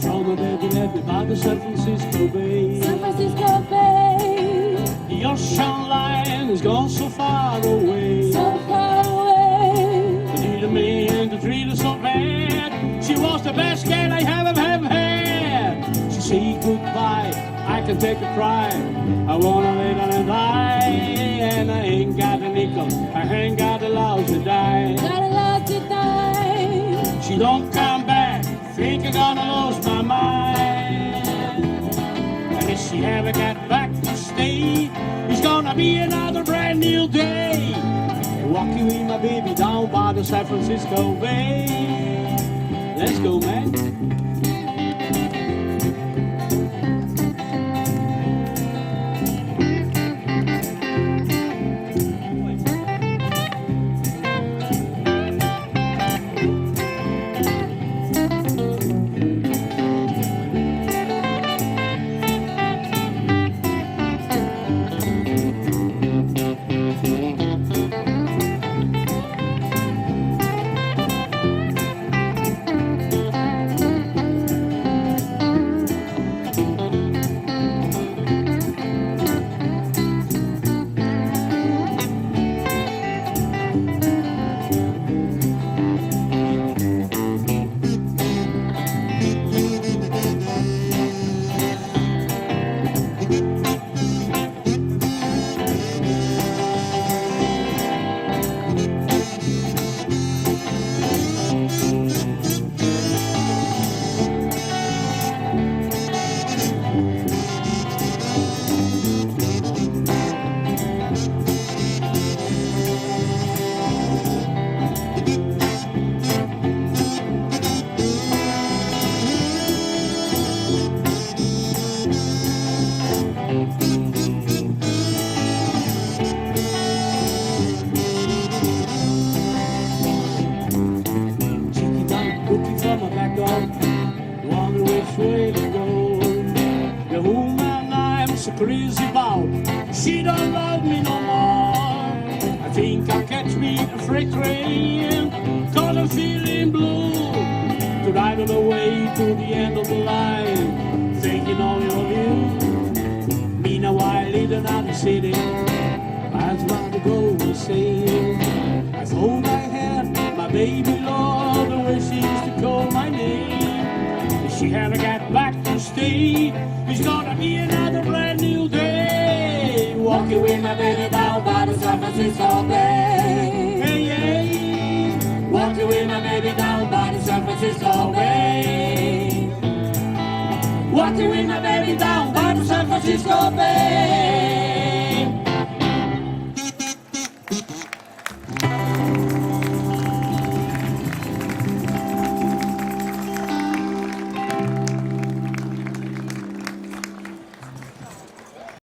From a baby left me by the San Francisco Bay. San Francisco Bay. The ocean line has gone so far away. So far away. I need a man to treat her so bad. She was the best girl I ever had. She said goodbye, I can take a cry. I wanna lay down and die. And I ain't got a nickel, I ain't got a louse to die. Not allowed to die. She don't come back, think I'm gonna lose my mind. And if she ever get back to stay, it's gonna be another brand new day. Walking with my baby down by the San Francisco Bay. Let's go, man. Looking for my back door, wondering which way to go. The woman I'm so crazy about, she don't love me no more. I think I'll catch me a freight train, cause I'm feeling blue. To ride all the way to the end of the line, thinking only of you. Meanwhile, in another city, I'd rather go and see. I thought I had my baby Lord, the way she used to call my name. If she ever got back to stay, it's gonna be another brand new day. Walking with my baby down by the San Francisco Bay. Hey, hey. Walking with my baby down by the San Francisco Bay. Walking with my baby down by the San Francisco Bay.